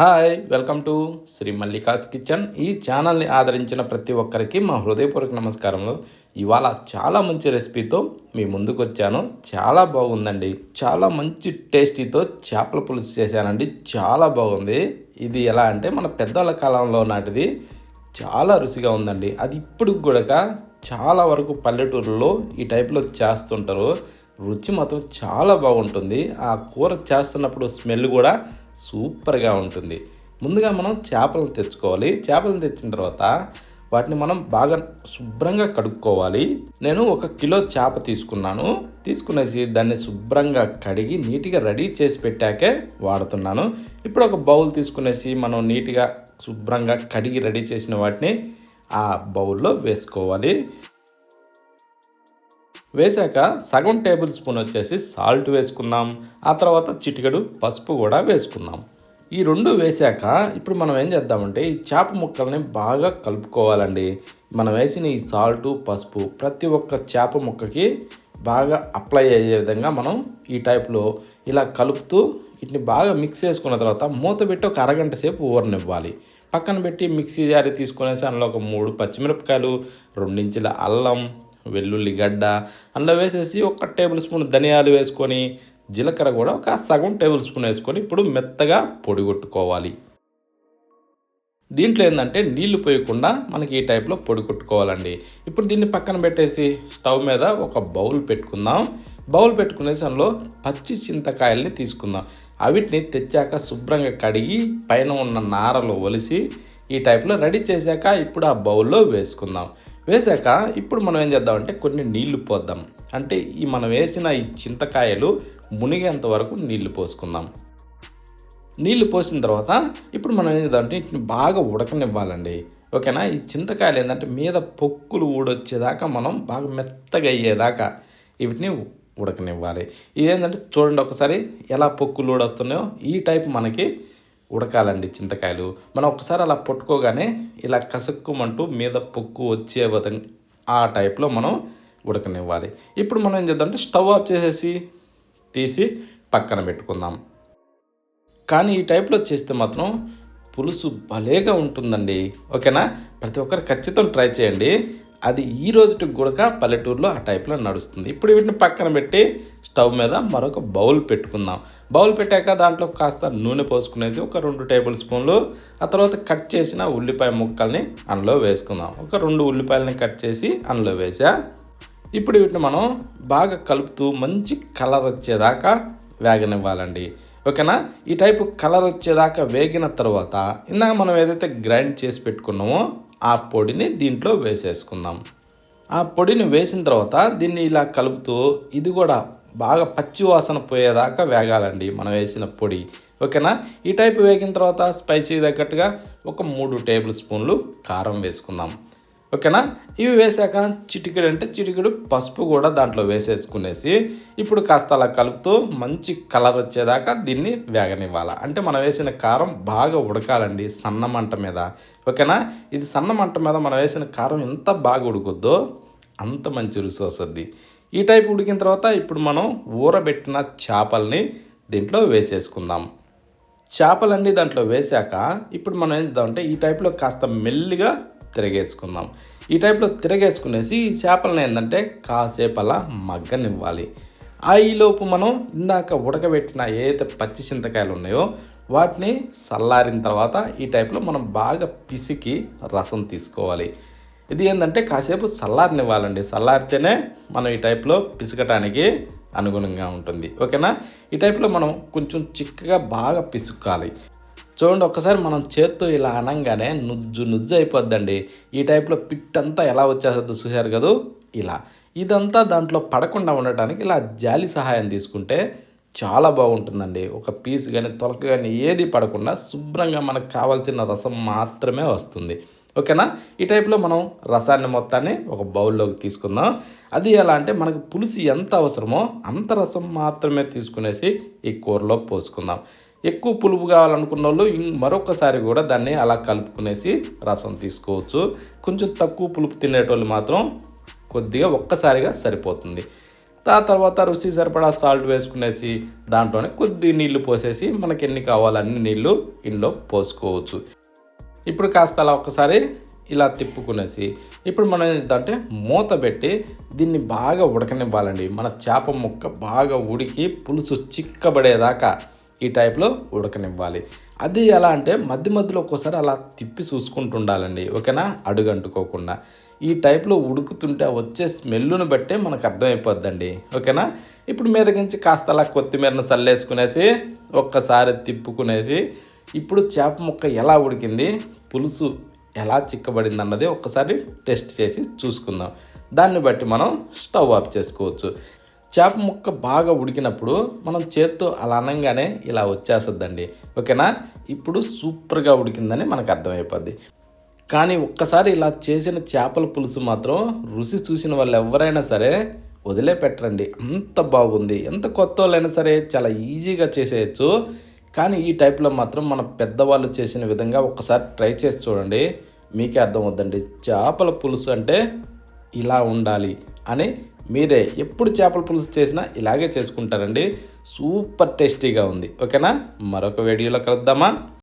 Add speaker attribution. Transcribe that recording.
Speaker 1: Hi welcome to Shri Mallika's kitchen. ఈ ఛానల్ని ఆదరించిన ప్రతి ఒక్కరికి మా హృదయపూర్వక నమస్కారములు. ఇవాళ చాలా మంచి రెసిపీతో మీ ముందుకు వచ్చాను. చాలా బాగుందండి. చాలా మంచి టేస్టీతో చేపల పులుసు చేశానండి. చాలా బాగుంది. ఇది ఎలా అంటే మన పెద్దవాళ్ళ కాలంలో నాటిది. చాలా రుచిగా ఉందండి. అది ఇప్పుడు కూడా చాలా వరకు పల్లెటూరులో ఈ టైప్లో చేస్తుంటారు. రుచి మాత్రం చాలా బాగుంటుంది. ఆ కూర చేస్తున్నప్పుడు స్మెల్ కూడా సూపర్గా ఉంటుంది. ముందుగా మనం చేపలను తెచ్చుకోవాలి. చేపలను తెచ్చిన తర్వాత వాటిని మనం బాగా శుభ్రంగా కడుక్కోవాలి. నేను 1 కిలో చేప తీసుకునేసి దాన్ని శుభ్రంగా కడిగి నీట్గా రెడీ చేసి పెట్టాకే వాడుతున్నాను. ఇప్పుడు ఒక బౌల్ తీసుకునేసి మనం నీట్గా శుభ్రంగా కడిగి రెడీ చేసిన వాటిని ఆ బౌల్లో వేసుకోవాలి. వేసాక సగం టేబుల్ స్పూన్ వచ్చేసి సాల్ట్ వేసుకుందాం. ఆ తర్వాత చిటికెడు పసుపు కూడా వేసుకుందాం. ఈ రెండు వేసాక ఇప్పుడు మనం ఏం చేద్దామంటే ఈ చేప ముక్కల్ని బాగా కలుపుకోవాలండి. మనం వేసిన ఈ సాల్టు పసుపు ప్రతి ఒక్క చేప ముక్కకి బాగా అప్లై అయ్యే విధంగా మనం ఈ టైప్లో ఇలా కలుపుతూ వీటిని బాగా మిక్స్ చేసుకున్న తర్వాత మూత పెట్టి ఒక అరగంట సేపు ఊరనివ్వాలి. పక్కన పెట్టి మిక్సీ జారీ తీసుకునేసి అందులో ఒక 3 పచ్చిమిరపకాయలు, 2 ఇంచుల అల్లం, వెల్లుల్లి గడ్డ అందులో వేసేసి 1 టేబుల్ స్పూన్ ధనియాలు వేసుకొని జీలకర్ర కూడా ఒక సగం టేబుల్ స్పూన్ వేసుకొని ఇప్పుడు మెత్తగా పొడి కొట్టుకోవాలి. దీంట్లో ఏంటంటే నీళ్లు పోయకుండా మనకి ఈ టైప్లో పొడి కొట్టుకోవాలండి. ఇప్పుడు దీన్ని పక్కన పెట్టేసి స్టవ్ మీద ఒక బౌల్ పెట్టుకుందాం. బౌల్ పెట్టుకునేసి అందులో పచ్చి చింతకాయల్ని తీసుకుందాం. అవిటిని తెచ్చాక శుభ్రంగా కడిగి పైన ఉన్న నారలు ఒలిసి ఈ టైప్లో రెడీ చేశాక ఇప్పుడు ఆ బౌల్లో వేసుకుందాం. వేసాక ఇప్పుడు మనం ఏం చేద్దామంటే కొన్ని నీళ్లు పోద్దాం. అంటే మనం వేసిన ఈ చింతకాయలు మునిగేంత వరకు నీళ్లు పోసుకుందాం. నీళ్లు పోసిన తర్వాత ఇప్పుడు మనం ఏం చేద్దామంటే వీటిని బాగా ఉడకనివ్వాలండి. ఓకేనా. ఈ చింతకాయలు ఏంటంటే మీద పొక్కులు ఊడొచ్చేదాకా మనం బాగా మెత్తగా అయ్యేదాకా వీటిని ఉడకనివ్వాలి. ఇదేంటంటే చూడండి ఒకసారి ఎలా పొక్కులు ఊడొస్తున్నాయో ఈ టైప్ మనకి ఉడకాలండి చింతకాయలు. మనం ఒకసారి అలా పట్టుకోగానే ఇలా కసుక్కుమంటూ మీద పొక్కు వచ్చే విధంగా ఆ టైప్లో మనం ఉడకనివ్వాలి. ఇప్పుడు మనం ఏం చేద్దామంటే స్టవ్ ఆఫ్ చేసేసి తీసి పక్కన పెట్టుకుందాం. కానీ ఈ టైప్లో చేస్తే మాత్రం పులుసు భలేగా ఉంటుందండి. ఓకేనా. ప్రతి ఒక్కరు ఖచ్చితంగా ట్రై చేయండి. అది ఈ రోజుకి కూడా పల్లెటూరులో ఆ టైప్లో నడుస్తుంది. ఇప్పుడు వీటిని పక్కన పెట్టి స్టవ్ మీద మరొక బౌల్ పెట్టుకుందాం. బౌల్ పెట్టాక దాంట్లో కాస్త నూనె పోసుకునేసి ఒక 2 టేబుల్ స్పూన్లు ఆ తర్వాత కట్ చేసిన ఉల్లిపాయ ముక్కల్ని అందులో వేసుకుందాం. ఒక 2 ఉల్లిపాయలని కట్ చేసి అందులో వేసా. ఇప్పుడు వీటిని మనం బాగా కలుపుతూ మంచి కలర్ వచ్చేదాకా వేగనివ్వాలండి. ఓకేనా. ఈ టైపు కలర్ వచ్చేదాకా వేగిన తర్వాత ఇందాక మనం ఏదైతే గ్రైండ్ చేసి పెట్టుకున్నామో ఆ పొడిని దీంట్లో వేసేసుకుందాం. ఆ పొడిని వేసిన తర్వాత దీన్ని ఇలా కలుపుతూ ఇది కూడా బాగా పచ్చి వాసన పోయేదాకా వేగాలండి మనం వేసిన పొడి. ఓకేనా. ఈ టైపు వేగిన తర్వాత స్పైసీ తగ్గట్టుగా ఒక 3 టేబుల్ స్పూన్లు కారం వేసుకుందాం. ఓకేనా. ఇవి వేసాక చిటికెడు పసుపు కూడా దాంట్లో వేసేసుకునేసి ఇప్పుడు కాస్త అలా కలుపుతూ మంచి కలర్ వచ్చేదాకా దీన్ని వేగనివ్వాలి. అంటే మనం వేసిన కారం బాగా ఉడకాలండి సన్న మంట మీద. ఓకేనా. ఇది సన్న మంట మీద మనం వేసిన కారం ఎంత బాగా ఉడుకుద్దో అంత మంచి రుచి వస్తుంది. ఈ టైపు ఉడికిన తర్వాత ఇప్పుడు మనం ఊరబెట్టిన చేపల్ని దీంట్లో వేసేసుకుందాం. చేపలన్నీ దాంట్లో వేసాక ఇప్పుడు మనం ఏం చేద్దామంటే ఈ టైప్లో కాస్త మెల్లిగా తిరగేసుకుందాం. ఈ టైప్లో తిరగేసుకునేసి ఈ చేపలను ఏంటంటే కాసేపు అలా మగ్గనివ్వాలి. ఈలోపు మనం ఇందాక ఉడకబెట్టిన ఏదైతే పచ్చి చింతకాయలు ఉన్నాయో వాటిని చల్లారిన తర్వాత ఈ టైప్లో మనం బాగా పిసికి రసం తీసుకోవాలి. ఇది ఏంటంటే కాసేపు చల్లారనివ్వాలండి. చల్లారితేనే మనం ఈ టైప్లో పిసకటానికి అనుగుణంగా ఉంటుంది. ఓకేనా. ఈ టైప్లో మనం కొంచెం చిక్కగా బాగా పిసుక్కాలి. చూడండి ఒక్కసారి మనం చేత్తో ఇలా అనగానే నుజ్జు అయిపోద్దండి. ఈ టైప్లో పిట్టంతా ఎలా వచ్చేస్తుందో చూశారు కదా. ఇలా ఇదంతా దాంట్లో పడకుండా ఉండటానికి ఇలా జాలి సహాయం తీసుకుంటే చాలా బాగుంటుందండి. ఒక పీస్ కానీ తొలక కానీ ఏది పడకుండా శుభ్రంగా మనకు కావాల్సిన రసం మాత్రమే వస్తుంది. ఓకేనా. ఈ టైప్లో మనం రసాన్ని మొత్తాన్ని ఒక బౌల్లోకి తీసుకుందాం. అది ఎలా అంటే మనకు పులుసు ఎంత అవసరమో అంత రసం మాత్రమే తీసుకునేసి ఈ కూరలో పోసుకుందాం. ఎక్కువ పులుపు కావాలనుకున్న వాళ్ళు మరొకసారి కూడా దాన్ని అలా కలుపుకునేసి రసం తీసుకోవచ్చు. కొంచెం తక్కువ పులుపు తినేటోళ్ళు మాత్రం కొద్దిగా ఒక్కసారిగా సరిపోతుంది. తర్వాత రుచి సరిపడా సాల్ట్ వేసుకునేసి దాంట్లోనే కొద్ది నీళ్లు పోసేసి మనకి ఎన్ని కావాలో అన్ని నీళ్లు ఇందులో పోసుకోవచ్చు. ఇప్పుడు కాస్త అలా ఒక్కసారి ఇలా తిప్పుకునేసి ఇప్పుడు మనం ఏంటంటే మూత పెట్టి దీన్ని బాగా ఉడకనివ్వాలండి. మన చేప ముక్క బాగా ఉడికి పులుసు చిక్కబడేదాకా ఈ టైప్లో ఉడకనివ్వాలి. అది ఎలా అంటే మధ్య మధ్యలో ఒక్కోసారి అలా తిప్పి చూసుకుంటూ ఉండాలండి, ఓకేనా, అడుగంటుకోకుండా. ఈ టైప్లో ఉడుకుతుంటే వచ్చే స్మెల్లును బట్టే మనకు అర్థమైపోద్దండి, ఓకేనా. ఇప్పుడు మీదకించి కాస్త అలా కొత్తిమీరను చల్లేసుకునేసి ఒక్కసారి తిప్పుకునేసి ఇప్పుడు చేప ముక్క ఎలా ఉడికింది, పులుసు ఎలా చిక్కబడింది అన్నది ఒక్కసారి టెస్ట్ చేసి చూసుకుందాం. దాన్ని బట్టి మనం స్టవ్ ఆఫ్ చేసుకోవచ్చు. చేప ముక్క బాగా ఉడికినప్పుడు మనం చేత్తో అలా అనగానే ఇలా వచ్చేస్తుందండి, ఓకేనా. ఇప్పుడు సూపర్గా ఉడికిందని మనకు అర్థమైపోద్ది. కానీ ఒక్కసారి ఇలా చేసిన చేపల పులుసు మాత్రం రుచి చూసిన వాళ్ళు ఎవరైనా సరే వదిలేపెట్టరండి, అంత బాగుంది. ఎంత కొత్త వాళ్ళైనా సరే చాలా ఈజీగా చేసేయచ్చు. కానీ ఈ టైప్లో మాత్రం మన పెద్దవాళ్ళు చేసిన విధంగా ఒక్కసారి ట్రై చేసి చూడండి, మీకే అర్థమవుద్దండి. చేపల పులుసు అంటే ఇలా ఉండాలి అని మీరే ఎప్పుడు చేపల పులుసు చేసినా ఇలాగే చేసుకుంటారండి. సూపర్ టేస్టీగా ఉంది, ఓకేనా. మరొక వీడియోలో కలుద్దామా.